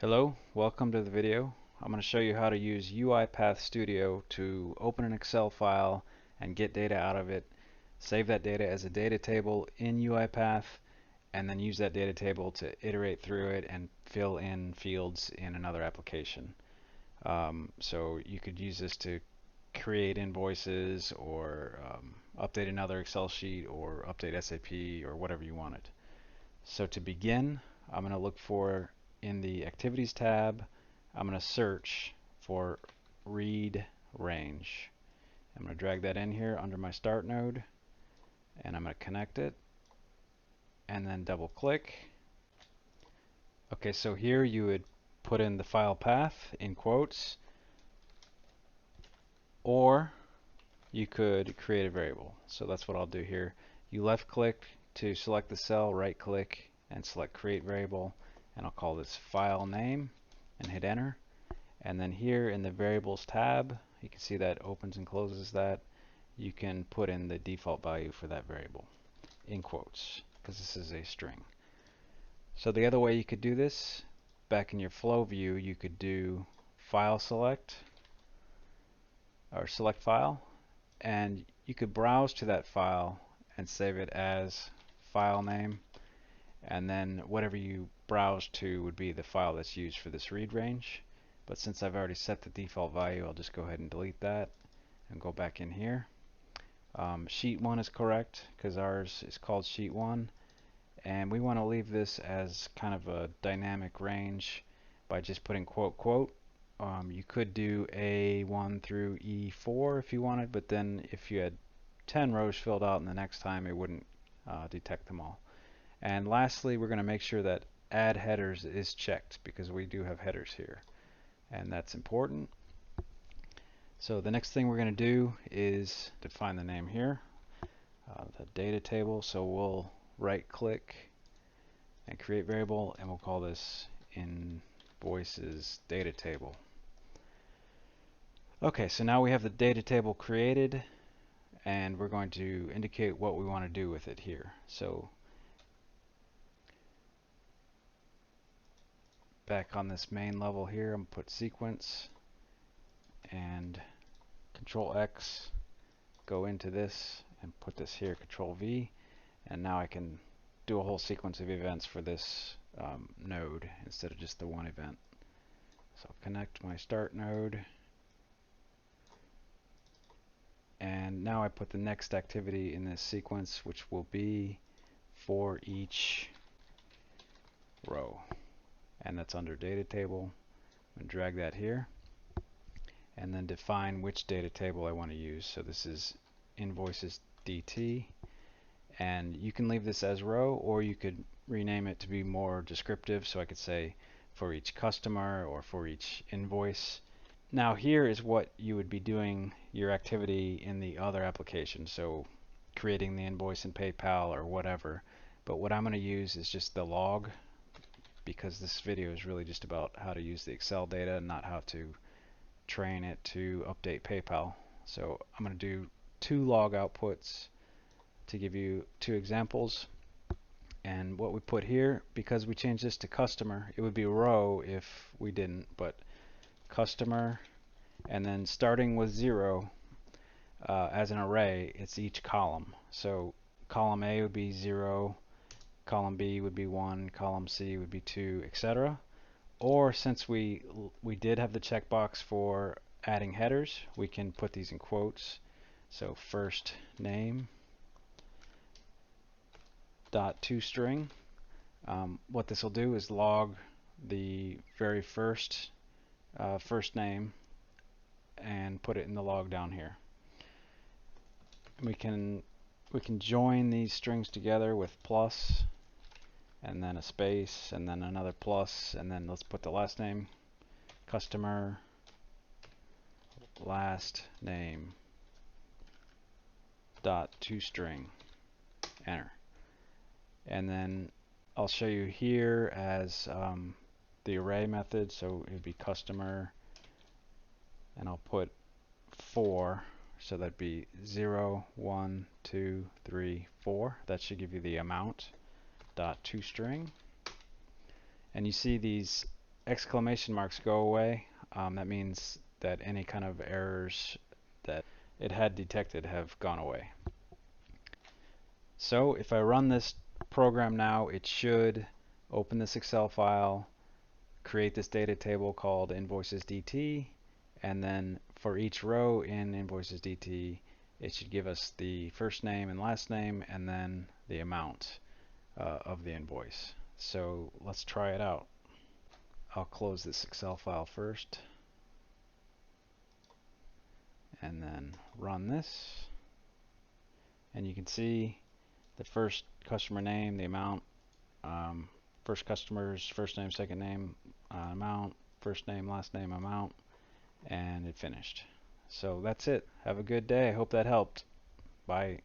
Hello, welcome to the video. I'm going to show you how to use UIPath Studio to open an Excel file and get data out of it, save that data as a data table in UiPath, and then use that data table to iterate through it and fill in fields in another application. So you could use this to create invoices or update another Excel sheet or update SAP or whatever you wanted. So to begin, I'm going to look for in the Activities tab, I'm going to search for Read Range. I'm going to drag that in here under my Start node, and I'm going to connect it, and then double click. Okay, so here you would put in the file path in quotes, or you could create a variable. So that's what I'll do here. You left click to select the cell, right click, and select Create Variable, and I'll call this File Name and hit Enter. And then here in the Variables tab, you can see that opens and closes that. You can put in the default value for that variable in quotes, because this is a string. So the other way you could do this, back in your flow view, you could do File Select, or Select File, and you could browse to that file and save it as file name, and then whatever you browse to would be the file that's used for this read range. But since I've already set the default value, I'll just go ahead and delete that and go back in here. Sheet 1 is correct because ours is called Sheet 1, and we want to leave this as kind of a dynamic range by just putting quote quote. You could do A1 through E4 if you wanted, but then if you had 10 rows filled out, and the next time it wouldn't detect them all. And lastly, we're going to make sure that add headers is checked, because we do have headers here, and that's important. So the next thing we're going to do is define the name here, the data table. So we'll right click and create variable, and we'll call this invoices data table. Okay, so now we have the data table created, and we're going to indicate what we want to do with it here. So back on this main level here, I'm going to put sequence and Control X, go into this and put this here, Control V, and now I can do a whole sequence of events for this node instead of just the one event. So I'll connect my start node, and now I put the next activity in this sequence, which will be for each row, and that's under data table. I'm going to drag that here and then define which data table I want to use. So this is invoices DT, and you can leave this as row, or you could rename it to be more descriptive, so I could say for each customer or for each invoice. Now here is what you would be doing your activity in the other application, so creating the invoice in PayPal or whatever. But what I'm going to use is just the log, because this video is really just about how to use the Excel data, not how to train it to update PayPal. So I'm going to do 2 log outputs to give you 2 examples. And what we put here, because we changed this to customer, it would be row if we didn't, but customer, and then starting with 0 as an array, it's each column. So column A would be 0, column B would be 1, column C would be 2, etc. Or since we did have the checkbox for adding headers, we can put these in quotes. So first name dot toString. What this will do is log the very first name and put it in the log down here. We can join these strings together with plus, and then a space, and then another plus, and then let's put the last name, customer last name dot toString, enter. And then I'll show you here as the array method, so it would be customer, and I'll put 4, so that'd be 0, 1, 2, 3, 4. That should give you the amount dot toString. And you see these exclamation marks go away. That means that any kind of errors that it had detected have gone away. So if I run this program now, it should open this Excel file, create this data table called invoices DT, and then for each row in invoices DT, it should give us the first name and last name and then the amount of the invoice. So let's try it out. I'll close this Excel file first and then run this, and you can see the first customer name, the amount, first customer's first name, second name, amount, first name, last name, amount, and it finished. So that's it. Have a good day. I hope that helped. Bye.